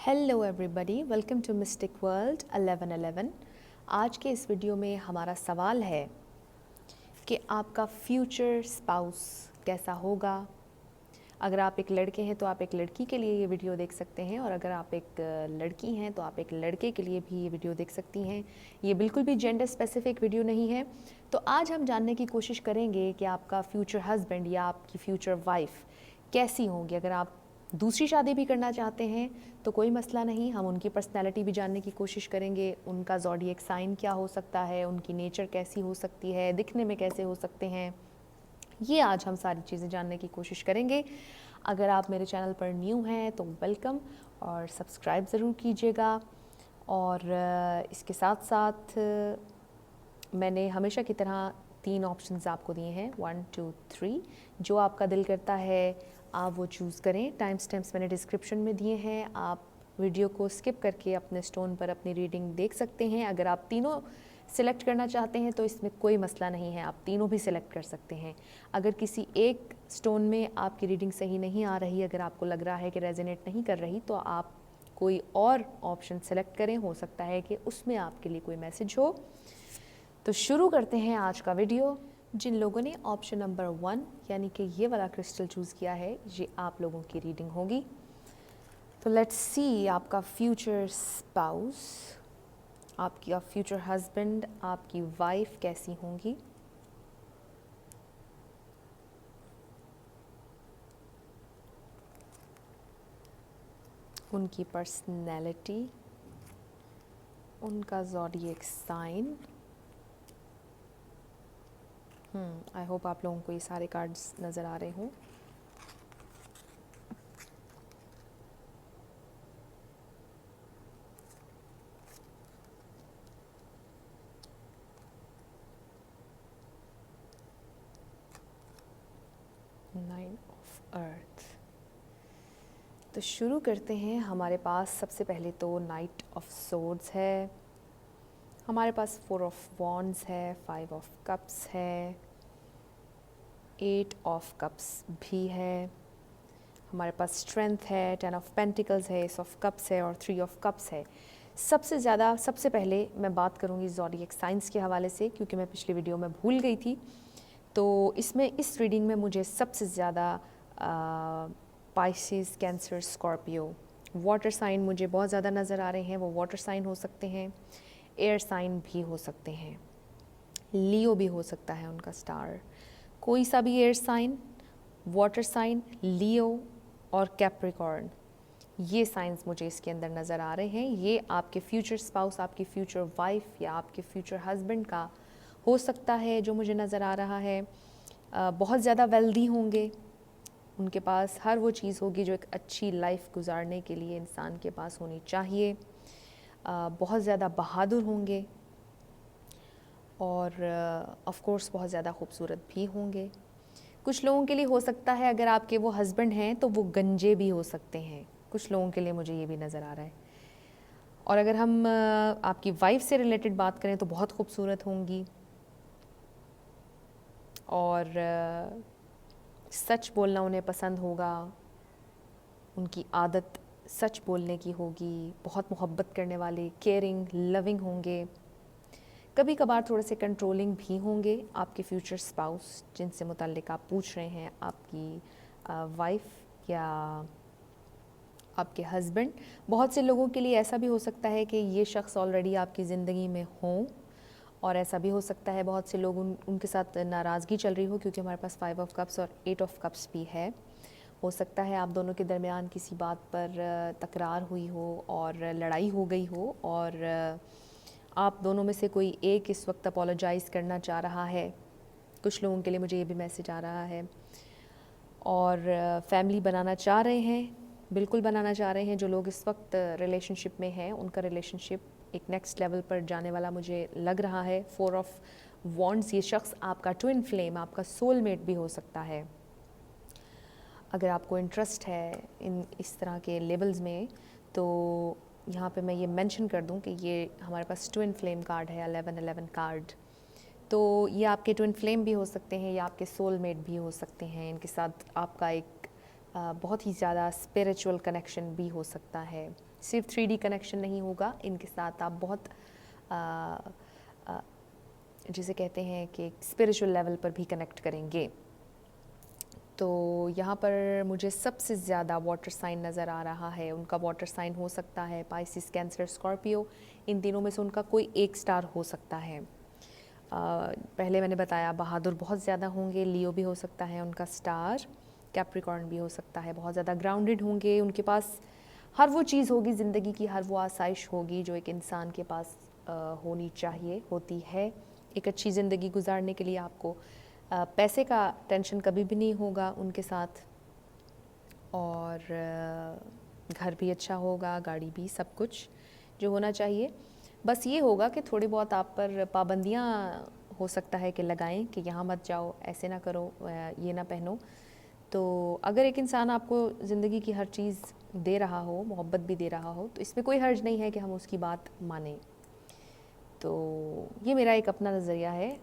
Hello everybody, welcome to mystic world 1111। आज के इस वीडियो में हमारा सवाल है कि आपका फ्यूचर स्पाउस कैसा होगा। अगर आप एक लड़के हैं तो आप एक लड़की के लिए ये वीडियो देख सकते हैं, और अगर आप एक लड़की हैं तो आप एक लड़के के लिए भी ये वीडियो देख सकती हैं। ये बिल्कुल भी जेंडर स्पेसिफिक वीडियो नहीं है। तो आज हम जानने की कोशिश करेंगे कि आपका फ्यूचर हस्बैंड या आपकी फ्यूचर वाइफ कैसी होंगी। अगर आप दूसरी शादी भी करना चाहते हैं तो कोई मसला नहीं, हम उनकी पर्सनैलिटी भी जानने की कोशिश करेंगे। उनका ज़ोडिएक साइन क्या हो सकता है, उनकी नेचर कैसी हो सकती है, दिखने में कैसे हो सकते हैं, ये आज हम सारी चीज़ें जानने की कोशिश करेंगे। अगर आप मेरे चैनल पर न्यू हैं तो वेलकम और सब्सक्राइब ज़रूर कीजिएगा। और इसके साथ साथ मैंने हमेशा की तरह 3 ऑप्शंस आपको दिए हैं, 1 2 3। जो आपका दिल करता है आप वो चूज़ करें। टाइम स्टैम्प्स मैंने डिस्क्रिप्शन में दिए हैं, आप वीडियो को स्किप करके अपने स्टोन पर अपनी रीडिंग देख सकते हैं। अगर आप तीनों सिलेक्ट करना चाहते हैं तो इसमें कोई मसला नहीं है, आप तीनों भी सिलेक्ट कर सकते हैं। अगर किसी एक स्टोन में आपकी रीडिंग सही नहीं आ रही, अगर आपको लग रहा है कि रेजोनेट नहीं कर रही, तो आप कोई और ऑप्शन सेलेक्ट करें, हो सकता है कि उसमें आपके लिए कोई मैसेज हो। तो शुरू करते हैं आज का वीडियो। जिन लोगों ने ऑप्शन नंबर 1 यानी कि ये वाला क्रिस्टल चूज़ किया है, ये आप लोगों की रीडिंग होगी। तो लेट्स सी आपका फ्यूचर स्पाउस, आपकी फ्यूचर हस्बैंड, आपकी वाइफ कैसी होंगी। उनकी पर्सनैलिटी, उनका ज़ोडिएक साइन। आई होप आप लोगों को ये सारे कार्ड्स नज़र आ रहे हों। Nine of earth. तो शुरू करते हैं। हमारे पास सबसे पहले तो नाइट ऑफ सोर्ड्स है, हमारे पास 4 ऑफ वॉन्ड्स है, 5 ऑफ कप्स है, 8 ऑफ कप्स भी है, हमारे पास स्ट्रेंथ है, 10 ऑफ पेंटिकल्स है, एस ऑफ कप्स है और 3 ऑफ कप्स है। सबसे पहले मैं बात करूंगी ज़ोडिएक साइंस के हवाले से, क्योंकि मैं पिछली वीडियो में भूल गई थी। तो इस रीडिंग में मुझे सबसे ज़्यादा Pisces, Cancer, Scorpio, water sign मुझे बहुत ज़्यादा नज़र आ रहे हैं। वो वाटर साइन हो सकते हैं, एयर साइन भी हो सकते हैं, लियो भी हो सकता है उनका स्टार। कोई सा भी एयर साइन, वाटर साइन, लियो और कैप्रिकॉर्न, ये साइंस मुझे इसके अंदर नज़र आ रहे हैं। ये आपके फ्यूचर स्पाउस, आपकी फ्यूचर वाइफ या आपके फ्यूचर हस्बैंड का हो सकता है, जो मुझे नज़र आ रहा है। बहुत ज़्यादा वेल्दी होंगे, उनके पास हर वो चीज़ होगी जो एक अच्छी लाइफ गुजारने के लिए इंसान के पास होनी चाहिए। बहुत ज़्यादा बहादुर होंगे और ऑफ कोर्स बहुत ज़्यादा खूबसूरत भी होंगे। कुछ लोगों के लिए हो सकता है, अगर आपके वो हस्बैंड हैं तो वो गंजे भी हो सकते हैं। कुछ लोगों के लिए मुझे ये भी नज़र आ रहा है। और अगर हम आपकी वाइफ से रिलेटेड बात करें तो बहुत खूबसूरत होंगी और सच बोलना उन्हें पसंद होगा। उनकी आदत सच बोलने की होगी, बहुत मोहब्बत करने वाले, केयरिंग, लविंग होंगे। कभी कभार थोड़े से कंट्रोलिंग भी होंगे। आपके फ्यूचर स्पाउस जिनसे मुताल्लिक आप पूछ रहे हैं, आपकी वाइफ या आपके हस्बैंड। बहुत से लोगों के लिए ऐसा भी हो सकता है कि ये शख्स ऑलरेडी आपकी ज़िंदगी में हों, और ऐसा भी हो सकता है बहुत से लोग उनके साथ नाराज़गी चल रही हो, क्योंकि हमारे पास 5 ऑफ कप्स और 8 ऑफ कप्स भी है। हो सकता है आप दोनों के दरमियान किसी बात पर तकरार हुई हो और लड़ाई हो गई हो, और आप दोनों में से कोई एक इस वक्त अपोलोजाइज़ करना चाह रहा है। कुछ लोगों के लिए मुझे ये भी मैसेज आ रहा है। और फैमिली बनाना चाह रहे हैं, बिल्कुल बनाना चाह रहे हैं। जो लोग इस वक्त रिलेशनशिप में हैं, उनका रिलेशनशिप एक नेक्स्ट लेवल पर जाने वाला मुझे लग रहा है। 4 ऑफ वॉन्ड्स, ये शख्स आपका ट्विन फ्लेम, आपका सोलमेट भी हो सकता है। अगर आपको इंटरेस्ट है इन इस तरह के लेवल्स में, तो यहाँ पे मैं ये मेंशन कर दूँ कि ये हमारे पास ट्विन फ्लेम कार्ड है, 1111 कार्ड। तो ये आपके ट्विन फ्लेम भी हो सकते हैं या आपके सोलमेट भी हो सकते हैं। इनके साथ आपका एक बहुत ही ज़्यादा स्पिरिचुअल कनेक्शन भी हो सकता है। सिर्फ 3D कनेक्शन नहीं होगा, इनके साथ आप बहुत जिसे कहते हैं कि स्पिरिचुअल लेवल पर भी कनेक्ट करेंगे। तो यहाँ पर मुझे सबसे ज़्यादा वाटर साइन नज़र आ रहा है। उनका वाटर साइन हो सकता है पाइसिस, कैंसर, स्कॉर्पियो। इन तीनों में से उनका कोई एक स्टार हो सकता है। पहले मैंने बताया बहादुर बहुत ज़्यादा होंगे, लियो भी हो सकता है उनका स्टार, कैप्रिकॉर्न भी हो सकता है। बहुत ज़्यादा ग्राउंडेड होंगे, उनके पास हर वो चीज़ होगी ज़िंदगी की, हर वो आसाइश होगी जो एक इंसान के पास होनी चाहिए, होती है। एक अच्छी ज़िंदगी गुजारने के लिए आपको पैसे का टेंशन कभी भी नहीं होगा उनके साथ, और घर भी अच्छा होगा, गाड़ी भी, सब कुछ जो होना चाहिए। बस ये होगा कि थोड़ी बहुत आप पर पाबंदियाँ हो सकता है कि लगाएं कि यहाँ मत जाओ, ऐसे ना करो, ये ना पहनो। तो अगर एक इंसान आपको ज़िंदगी की हर चीज़ दे रहा हो, मोहब्बत भी दे रहा हो, तो इसमें कोई हर्ज नहीं है कि हम उसकी बात मानें। तो ये मेरा एक अपना नज़रिया है।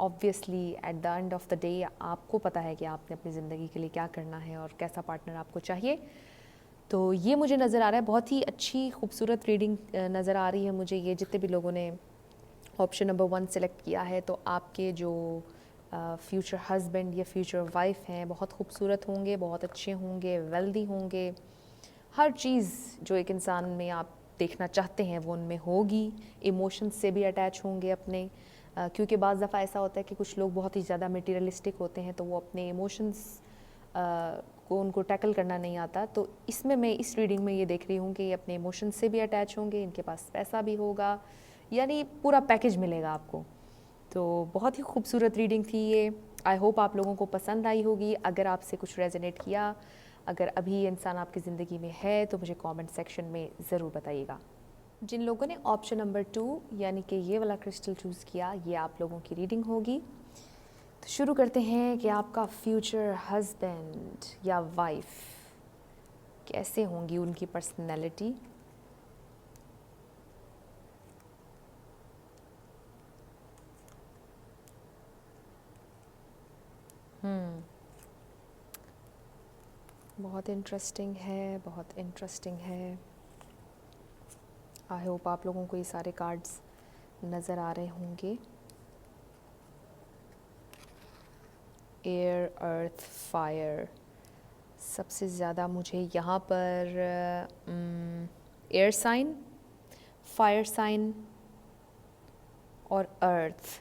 Obviously at the end of the day आपको पता है कि आपने अपनी ज़िंदगी के लिए क्या करना है और कैसा पार्टनर आपको चाहिए। तो ये मुझे नज़र आ रहा है, बहुत ही अच्छी खूबसूरत रीडिंग नज़र आ रही है मुझे। ये जितने भी लोगों ने ऑप्शन नंबर 1 सेलेक्ट किया है, तो आपके जो फ्यूचर हस्बैंड या फ्यूचर वाइफ हैं बहुत खूबसूरत होंगे, बहुत अच्छे होंगे, वेल्दी होंगे। हर चीज़ जो एक इंसान में आप देखना चाहते हैं वो उनमें होगी। इमोशंस से भी अटैच होंगे अपने, क्योंकि बाज़ दफ़ा ऐसा होता है कि कुछ लोग बहुत ही ज़्यादा मटेरियलिस्टिक होते हैं, तो वो अपने इमोशंस को उनको टैकल करना नहीं आता। तो इसमें मैं इस रीडिंग में ये देख रही हूँ कि ये अपने इमोशंस से भी अटैच होंगे, इनके पास पैसा भी होगा, यानी पूरा पैकेज मिलेगा आपको। तो बहुत ही खूबसूरत रीडिंग थी ये। आई होप आप लोगों को पसंद आई होगी। अगर आपसे कुछ रेजोनेट किया, अगर अभी ये इंसान आपकी ज़िंदगी में है, तो मुझे कमेंट सेक्शन में ज़रूर बताइएगा। जिन लोगों ने ऑप्शन नंबर 2 यानी कि ये वाला क्रिस्टल चूज़ किया, ये आप लोगों की रीडिंग होगी। तो शुरू करते हैं कि आपका फ्यूचर हस्बैंड या वाइफ कैसे होंगी, उनकी पर्सनैलिटी। बहुत इंटरेस्टिंग है, बहुत इंटरेस्टिंग है। आई होप आप लोगों को ये सारे कार्ड्स नज़र आ रहे होंगे। एयर, अर्थ, फायर। सबसे ज़्यादा मुझे यहाँ पर एयर साइन, फायर साइन और अर्थ,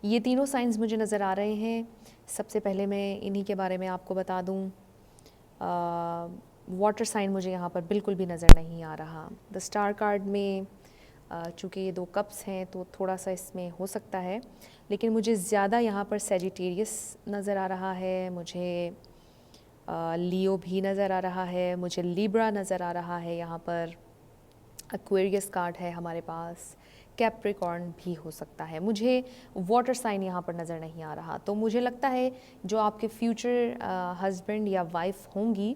ये तीनों साइंस मुझे नज़र आ रहे हैं। सबसे पहले मैं इन्हीं के बारे में आपको बता दूँ। वाटर साइन मुझे यहाँ पर बिल्कुल भी नज़र नहीं आ रहा। द स्टार कार्ड में चूँकि ये 2 कप्स हैं तो थोड़ा सा इसमें हो सकता है, लेकिन मुझे ज़्यादा यहाँ पर सेजिटेरियस नज़र आ रहा है, मुझे लियो भी नज़र आ रहा है, मुझे लिब्रा नज़र आ रहा है, यहाँ पर एक्वेरियस कार्ड है हमारे पास, कैप्रिकॉर्न भी हो सकता है। मुझे वाटर साइन यहाँ पर नज़र नहीं आ रहा। तो मुझे लगता है जो आपके फ्यूचर हस्बैंड या वाइफ होंगी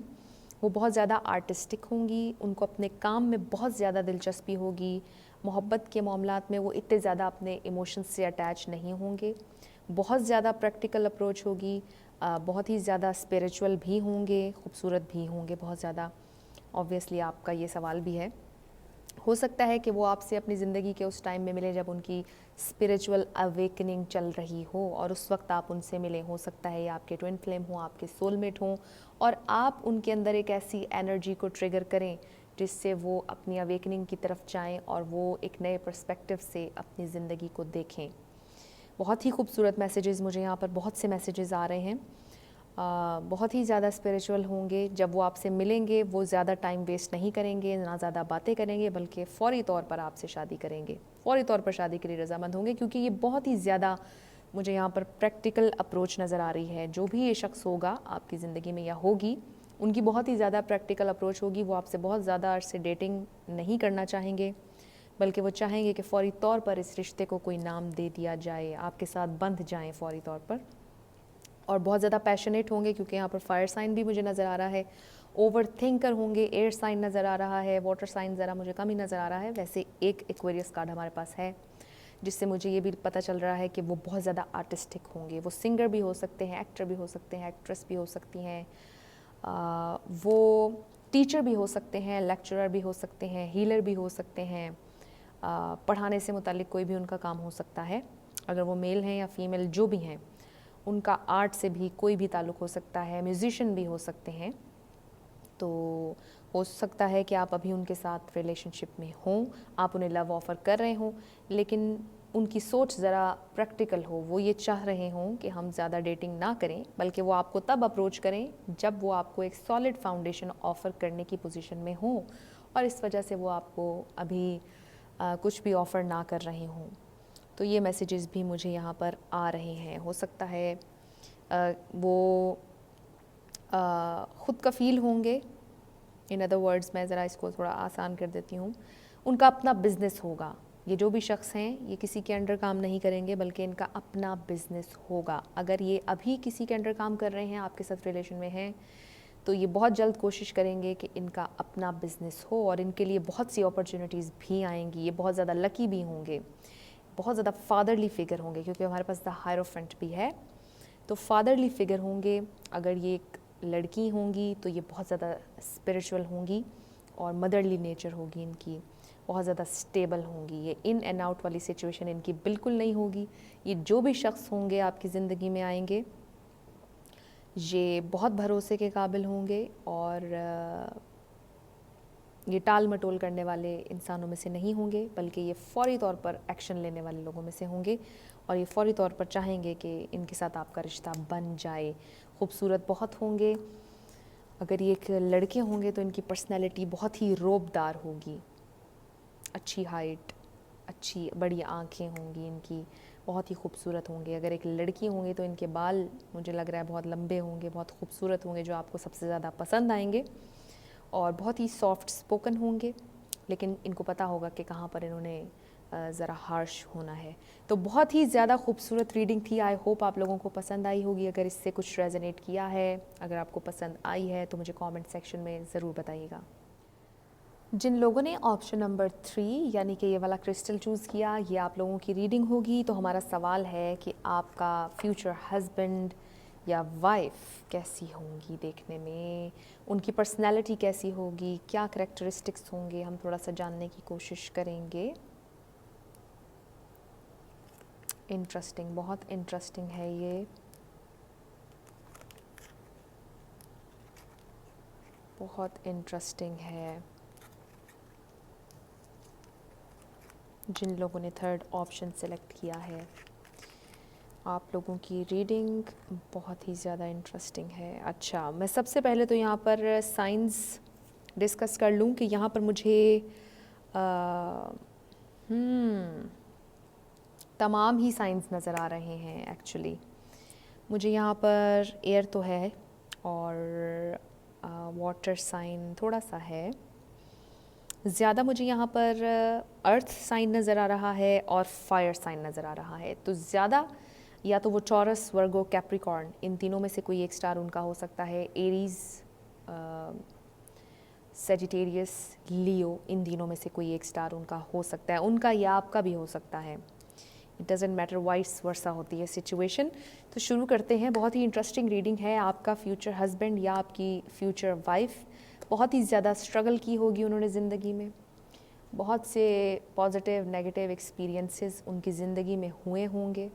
वो बहुत ज़्यादा आर्टिस्टिक होंगी, उनको अपने काम में बहुत ज़्यादा दिलचस्पी होगी। मोहब्बत के मामलात में वो इतने ज़्यादा अपने इमोशंस से अटैच नहीं होंगे। बहुत ज़्यादा प्रैक्टिकल अप्रोच होगी, बहुत ही ज़्यादा स्पिरिचुअल भी होंगे, खूबसूरत भी होंगे बहुत ज़्यादा। ऑब्वियसली आपका ये सवाल भी है, हो सकता है कि वो आपसे अपनी ज़िंदगी के उस टाइम में मिले जब उनकी स्पिरिचुअल अवेकनिंग चल रही हो और उस वक्त आप उनसे मिलें। हो सकता है ये आपके ट्विन फ्लेम हों, आपके सोलमेट हों, और आप उनके अंदर एक ऐसी एनर्जी को ट्रिगर करें जिससे वो अपनी अवेकनिंग की तरफ जाएं और वो एक नए पर्सपेक्टिव से अपनी ज़िंदगी को देखें। बहुत ही खूबसूरत मैसेजेस मुझे यहाँ पर बहुत से मैसेजेस आ रहे हैं। बहुत ही ज़्यादा स्पिरिचुअल होंगे। जब वो आपसे मिलेंगे वो ज़्यादा टाइम वेस्ट नहीं करेंगे, ना ज़्यादा बातें करेंगे, बल्कि फ़ौरी तौर पर आपसे शादी करेंगे, फ़ौरी तौर पर शादी के लिए रजामंद होंगे, क्योंकि ये बहुत ही ज़्यादा मुझे यहाँ पर प्रैक्टिकल अप्रोच नज़र आ रही है। जो भी ये शख्स होगा आपकी ज़िंदगी में या होगी, उनकी बहुत ही ज़्यादा प्रैक्टिकल अप्रोच होगी। वो आपसे बहुत ज़्यादा अरसे डेटिंग नहीं करना चाहेंगे, बल्कि वो चाहेंगे कि फ़ौरी तौर पर इस रिश्ते को कोई नाम दे दिया जाए, आपके साथ बंध जाएं फ़ौरी तौर पर। और बहुत ज़्यादा पैशनेट होंगे, क्योंकि यहाँ पर फायर साइन भी मुझे नज़र आ रहा है। ओवर थिंकर होंगे, एयर साइन नज़र आ रहा है, वाटर साइन ज़रा मुझे कम ही नज़र आ रहा है। वैसे एक एक्वेरियस कार्ड हमारे पास है, जिससे मुझे ये भी पता चल रहा है कि वो बहुत ज़्यादा आर्टिस्टिक होंगे। वो सिंगर भी हो सकते हैं, एक्टर भी हो सकते हैं, एक्ट्रेस भी हो सकती हैं, वो टीचर भी हो सकते हैं, लेक्चरर भी हो सकते हैं, हीलर भी हो सकते हैं, पढ़ाने से मुतालिक कोई भी उनका काम हो सकता है। अगर वो मेल हैं या फीमेल जो भी हैं, उनका आर्ट से भी कोई भी ताल्लुक़ हो सकता है, म्यूज़िशियन भी हो सकते हैं। तो हो सकता है कि आप अभी उनके साथ रिलेशनशिप में हों, आप उन्हें लव ऑफ़र कर रहे हों, लेकिन उनकी सोच ज़रा प्रैक्टिकल हो। वो ये चाह रहे हों कि हम ज़्यादा डेटिंग ना करें, बल्कि वो आपको तब अप्रोच करें जब वो आपको एक सॉलिड फाउंडेशन ऑफ़र करने की पोजीशन में हों, और इस वजह से वो आपको अभी कुछ भी ऑफ़र ना कर रहे हों। तो ये मैसेजेस भी मुझे यहाँ पर आ रहे हैं। हो सकता है वो ख़ुद कफ़ील होंगे। इन अदर वर्ड्स, मैं ज़रा इसको थोड़ा आसान कर देती हूँ, उनका अपना बिज़नेस होगा। ये जो भी शख्स हैं, ये किसी के अंडर काम नहीं करेंगे, बल्कि इनका अपना बिज़नेस होगा। अगर ये अभी किसी के अंडर काम कर रहे हैं, आपके साथ रिलेशन में हैं, तो ये बहुत जल्द कोशिश करेंगे कि इनका अपना बिज़नेस हो, और इनके लिए बहुत सी अपॉर्चुनिटीज़ भी आएंगी। ये बहुत ज़्यादा लकी भी होंगे, बहुत ज़्यादा फादरली फ़िगर होंगे, क्योंकि हमारे पास द हायरोफेंट भी है। तो फादरली फ़िगर होंगे। अगर ये एक लड़की होंगी तो ये बहुत ज़्यादा स्पिरिचुअल होंगी, और मदरली नेचर होगी इनकी, बहुत ज़्यादा स्टेबल होंगी। ये इन एंड आउट वाली सिचुएशन इनकी बिल्कुल नहीं होगी। ये जो भी शख्स होंगे आपकी ज़िंदगी में आएंगे, ये बहुत भरोसे के काबिल होंगे, और ये टाल मटोल करने वाले इंसानों में से नहीं होंगे, बल्कि ये फ़ौरी तौर पर एक्शन लेने वाले लोगों में से होंगे, और ये फ़ौरी तौर पर चाहेंगे कि इनके साथ आपका रिश्ता बन जाए। खूबसूरत बहुत होंगे। अगर ये एक लड़के होंगे तो इनकी पर्सनैलिटी बहुत ही रौबदार होगी। अच्छी हाइट, अच्छी बड़ी आँखें होंगी इनकी, बहुत ही खूबसूरत होंगे। अगर एक लड़की होंगी तो इनके बाल, मुझे लग रहा है, बहुत लंबे होंगे, बहुत खूबसूरत होंगे, जो आपको सबसे ज़्यादा पसंद आएंगे, और बहुत ही सॉफ्ट स्पोकन होंगे। लेकिन इनको पता होगा कि कहाँ पर इन्होंने ज़रा हार्श होना है। तो बहुत ही ज़्यादा खूबसूरत रीडिंग थी। आई होप आप लोगों को पसंद आई होगी। अगर इससे कुछ रेजोनेट किया है, अगर आपको पसंद आई है, तो मुझे कमेंट सेक्शन में ज़रूर बताइएगा। जिन लोगों ने ऑप्शन नंबर 3 यानी कि ये वाला क्रिस्टल चूज़ किया, ये आप लोगों की रीडिंग होगी। तो हमारा सवाल है कि आपका फ्यूचर हस्बैंड या वाइफ कैसी होंगी देखने में, उनकी पर्सनैलिटी कैसी होगी, क्या करैक्टरिस्टिक्स होंगे, हम थोड़ा सा जानने की कोशिश करेंगे। इंटरेस्टिंग, बहुत इंटरेस्टिंग है ये, बहुत इंटरेस्टिंग है। जिन लोगों ने थर्ड ऑप्शन सेलेक्ट किया है, आप लोगों की रीडिंग बहुत ही ज़्यादा इंटरेस्टिंग है। अच्छा, मैं सबसे पहले तो यहाँ पर साइंस डिस्कस कर लूँ कि यहाँ पर मुझे तमाम ही साइंस नज़र आ रहे हैं। एक्चुअली मुझे यहाँ पर एयर तो है, और वाटर साइन थोड़ा सा है। ज़्यादा मुझे यहाँ पर अर्थ साइन नज़र आ रहा है, और फायर साइन नज़र आ रहा है। तो ज़्यादा या तो वो टॉरस, वर्गो, कैप्रिकॉर्न, इन तीनों में से कोई एक स्टार उनका हो सकता है। एरीज़, सेजिटेरियस, लियो, इन तीनों में से कोई एक स्टार उनका हो सकता है। उनका या आपका भी हो सकता है। It doesn't matter, vice versa होती है सिचुएशन। तो शुरू करते हैं। बहुत ही इंटरेस्टिंग रीडिंग है। आपका फ्यूचर हस्बैंड या आपकी फ्यूचर वाइफ बहुत ही ज़्यादा स्ट्रगल की होगी उन्होंने ज़िंदगी में। बहुत से पॉजिटिव नेगेटिव एक्सपीरियंसेस उनकी ज़िंदगी में हुए होंगे।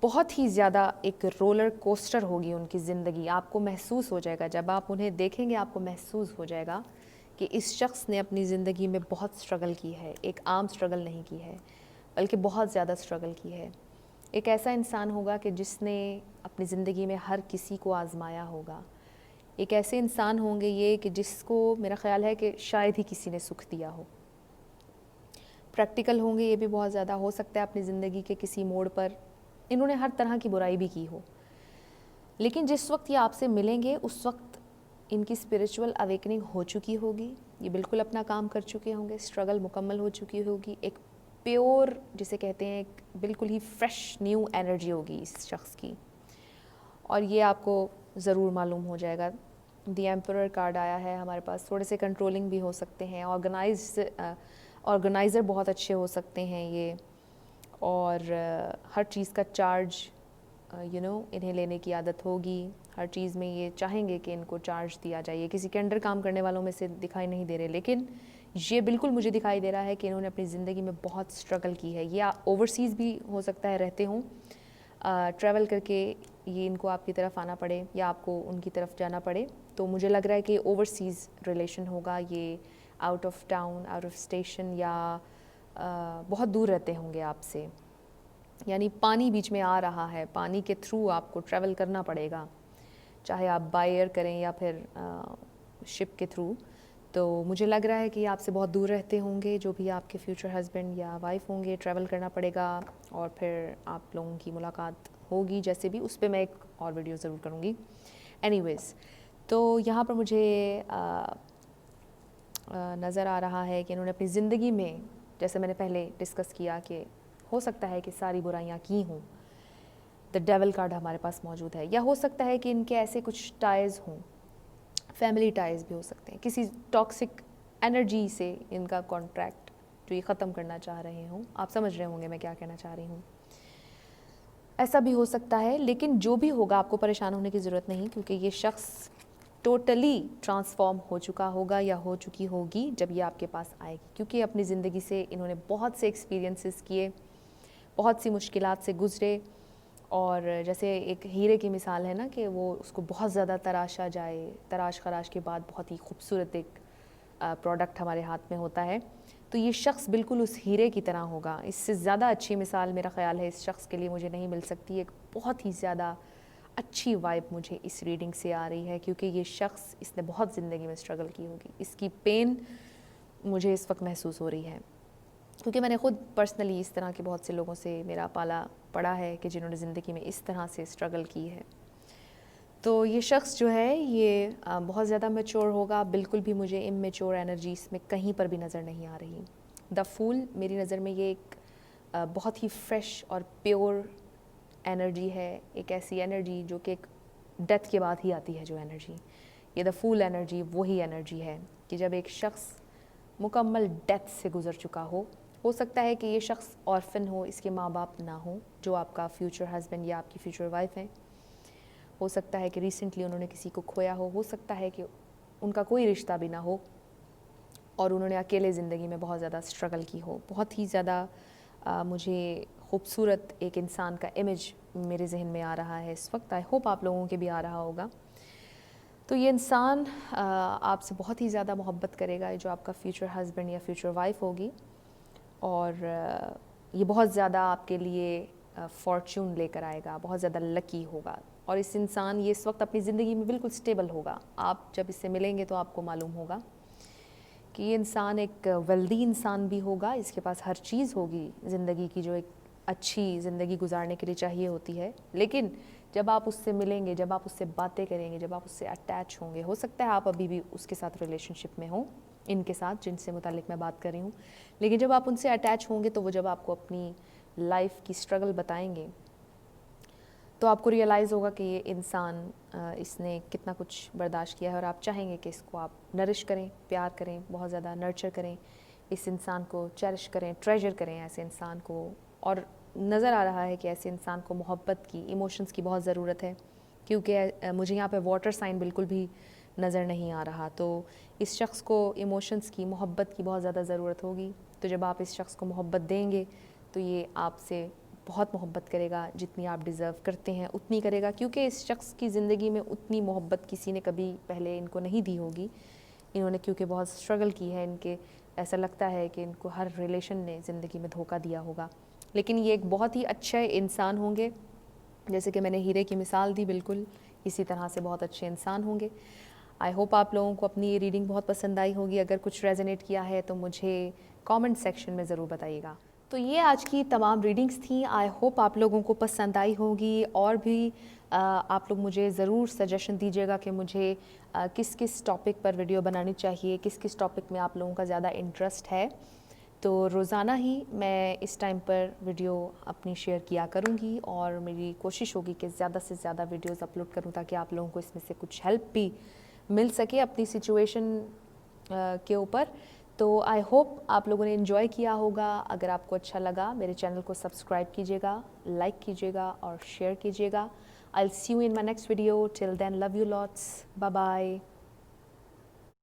बहुत ही ज़्यादा एक रोलर कोस्टर होगी उनकी ज़िंदगी। आपको महसूस हो जाएगा, जब आप उन्हें देखेंगे आपको महसूस हो जाएगा कि इस शख्स ने अपनी ज़िंदगी में बहुत स्ट्रगल की है। एक आम स्ट्रगल नहीं की है, बल्कि बहुत ज़्यादा स्ट्रगल की है। एक ऐसा इंसान होगा कि जिसने अपनी ज़िंदगी में हर किसी को आज़माया होगा। एक ऐसे इंसान होंगे ये कि जिसको मेरा ख़्याल है कि शायद ही किसी ने सुख दिया हो। प्रैक्टिकल होंगे ये भी बहुत ज़्यादा। हो सकता है अपनी ज़िंदगी के किसी मोड़ पर इन्होंने हर तरह की बुराई भी की हो, लेकिन जिस वक्त ये आपसे मिलेंगे उस वक्त इनकी स्पिरिचुअल अवेकनिंग हो चुकी होगी। ये बिल्कुल अपना काम कर चुके होंगे, स्ट्रगल मुकम्मल हो चुकी होगी। एक प्योर, जिसे कहते हैं, एक बिल्कुल ही फ्रेश न्यू एनर्जी होगी इस शख्स की, और ये आपको ज़रूर मालूम हो जाएगा। द एम्परर कार्ड आया है हमारे पास। थोड़े से कंट्रोलिंग भी हो सकते हैं, ऑर्गेनाइज़र बहुत अच्छे हो सकते हैं ये, और हर चीज़ का चार्ज इन्हें लेने की आदत होगी। हर चीज़ में ये चाहेंगे कि इनको चार्ज दिया जाए। ये किसी के अंडर काम करने वालों में से दिखाई नहीं दे रहे, लेकिन ये बिल्कुल मुझे दिखाई दे रहा है कि इन्होंने अपनी ज़िंदगी में बहुत स्ट्रगल की है। ये ओवरसीज़ भी हो सकता है रहते हों, ट्रैवल करके ये इनको आपकी तरफ आना पड़े या आपको उनकी तरफ जाना पड़े। तो मुझे लग रहा है कि ओवरसीज़ रिलेशन होगा ये, out of town, out of station, या बहुत दूर रहते होंगे आपसे। यानी पानी बीच में आ रहा है, पानी के थ्रू आपको ट्रैवल करना पड़ेगा, चाहे आप बाय एयर करें या फिर शिप के थ्रू। तो मुझे लग रहा है कि आपसे बहुत दूर रहते होंगे जो भी आपके फ्यूचर हस्बैंड या वाइफ होंगे, ट्रैवल करना पड़ेगा और फिर आप लोगों की मुलाकात होगी। जैसे भी, उस पर मैं एक और वीडियो ज़रूर करूँगी। एनीवेज़, तो यहाँ पर मुझे नज़र आ रहा है कि इन्होंने अपनी ज़िंदगी में, जैसे मैंने पहले डिस्कस किया, कि हो सकता है कि सारी बुराइयाँ की हों, द डेविल कार्ड हमारे पास मौजूद है, या हो सकता है कि इनके ऐसे कुछ टाइज़ हों, फैमिली टाइज़ भी हो सकते हैं, किसी टॉक्सिक एनर्जी से इनका कॉन्ट्रैक्ट जो ये ख़त्म करना चाह रहे हों। आप समझ रहे होंगे मैं क्या कहना चाह रही हूँ। ऐसा भी हो सकता है, लेकिन जो भी होगा आपको परेशान होने की ज़रूरत नहीं, क्योंकि ये शख्स टोटली ट्रांसफॉर्म हो चुका होगा या हो चुकी होगी जब ये आपके पास आएगी, क्योंकि अपनी ज़िंदगी से इन्होंने बहुत से एक्सपीरियंसेस किए, बहुत सी मुश्किलात से गुज़रे। और जैसे एक हीरे की मिसाल है ना, कि वो उसको बहुत ज़्यादा तराशा जाए, तराश खराश के बाद बहुत ही खूबसूरत एक प्रोडक्ट हमारे हाथ में होता है। तो ये शख्स बिल्कुल उस हीरे की तरह होगा। इससे ज़्यादा अच्छी मिसाल मेरा ख़्याल है इस शख्स के लिए मुझे नहीं मिल सकती। एक बहुत ही ज़्यादा अच्छी वाइब मुझे इस रीडिंग से आ रही है, क्योंकि ये शख्स, इसने बहुत ज़िंदगी में स्ट्रगल की होगी। इसकी पेन मुझे इस वक्त महसूस हो रही है, क्योंकि मैंने ख़ुद पर्सनली इस तरह के बहुत से लोगों से मेरा पाला पड़ा है कि जिन्होंने ज़िंदगी में इस तरह से स्ट्रगल की है। तो ये शख्स जो है ये बहुत ज़्यादा मैच्योर होगा। बिल्कुल भी मुझे इमैच्योर एनर्जी इसमें कहीं पर भी नज़र नहीं आ रही। द फूल मेरी नज़र में ये एक बहुत ही फ्रेश और प्योर एनर्जी है। एक ऐसी एनर्जी जो कि एक डेथ के बाद ही आती है जो एनर्जी। ये द फूल एनर्जी वही एनर्जी है कि जब एक शख्स मुकम्मल डेथ से गुज़र चुका हो सकता है कि ये शख्स ऑर्फन हो, इसके माँ बाप ना हो, जो आपका फ्यूचर हस्बैंड या आपकी फ्यूचर वाइफ है। हो सकता है कि रिसेंटली उन्होंने किसी को खोया हो सकता है कि उनका कोई रिश्ता भी ना हो और उन्होंने अकेले ज़िंदगी में बहुत ज़्यादा स्ट्रगल की हो। बहुत ही ज़्यादा मुझे खूबसूरत एक इंसान का इमेज मेरे जहन में आ रहा है इस वक्त। आई होप आप लोगों के भी आ रहा होगा। तो ये इंसान आपसे बहुत ही ज़्यादा मोहब्बत करेगा, जो आपका फ्यूचर हस्बैंड या फ्यूचर वाइफ होगी, और ये बहुत ज़्यादा आपके लिए फॉर्च्यून लेकर आएगा, बहुत ज़्यादा लकी होगा। और इस इंसान ये इस वक्त अपनी ज़िंदगी में बिल्कुल स्टेबल होगा। आप जब इससे मिलेंगे तो आपको मालूम होगा कि ये इंसान एक वेल्दी इंसान भी होगा। इसके पास हर चीज़ होगी ज़िंदगी की जो एक अच्छी ज़िंदगी गुजारने के लिए चाहिए होती है। लेकिन जब आप उससे मिलेंगे, जब आप उससे बातें करेंगे, जब आप उससे अटैच होंगे, हो सकता है आप अभी भी उसके साथ रिलेशनशिप में हो, इनके साथ जिनसे मुतालिक मैं बात कर रही हूँ, लेकिन जब आप उनसे अटैच होंगे तो वो जब आपको अपनी लाइफ की स्ट्रगल बताएंगे तो आपको रियलाइज़ होगा कि ये इंसान इसने कितना कुछ बर्दाश्त किया है, और आप चाहेंगे कि इसको आप नरिश करें, प्यार करें, बहुत ज़्यादा नर्चर करें, इस इंसान को चेरिश करें, ट्रेजर करें ऐसे इंसान को। और नज़र आ रहा है कि ऐसे इंसान को मोहब्बत की, इमोशंस की बहुत ज़रूरत है, क्योंकि मुझे यहाँ पे वाटर साइन बिल्कुल भी नज़र नहीं आ रहा। तो इस शख्स को इमोशंस की, मोहब्बत की बहुत ज़्यादा ज़रूरत होगी। तो जब आप इस शख्स को मोहब्बत देंगे तो ये आपसे बहुत मोहब्बत करेगा, जितनी आप डिज़र्व करते हैं उतनी करेगा, क्योंकि इस शख्स की ज़िंदगी में उतनी मोहब्बत किसी ने कभी पहले इनको नहीं दी होगी। इन्होंने क्योंकि बहुत स्ट्रगल की है, इनके ऐसा लगता है कि इनको हर रिलेशन ने ज़िंदगी में धोखा दिया होगा। लेकिन ये एक बहुत ही अच्छे इंसान होंगे, जैसे कि मैंने हीरे की मिसाल दी, बिल्कुल इसी तरह से बहुत अच्छे इंसान होंगे। आई होप आप लोगों को अपनी ये रीडिंग बहुत पसंद आई होगी। अगर कुछ रेजोनेट किया है तो मुझे कमेंट सेक्शन में ज़रूर बताइएगा। तो ये आज की तमाम रीडिंग्स थी। आई होप आप लोगों को पसंद आई होगी। और भी आप लोग मुझे ज़रूर सजेशन दीजिएगा कि मुझे किस किस टॉपिक पर वीडियो बनानी चाहिए, किस किस टॉपिक में आप लोगों का ज़्यादा इंटरेस्ट है। तो रोज़ाना ही मैं इस टाइम पर वीडियो अपनी शेयर किया करूँगी, और मेरी कोशिश होगी कि ज़्यादा से ज़्यादा वीडियोज़ अपलोड करूँ, ताकि आप लोगों को इसमें से कुछ हेल्प भी मिल सके अपनी सिचुएशन के ऊपर। तो आई होप आप लोगों ने इन्जॉय किया होगा। अगर आपको अच्छा लगा मेरे चैनल को सब्सक्राइब कीजिएगा, लाइक कीजिएगा और शेयर कीजिएगा। I will see you in my next video. Till then love you lots, bye bye.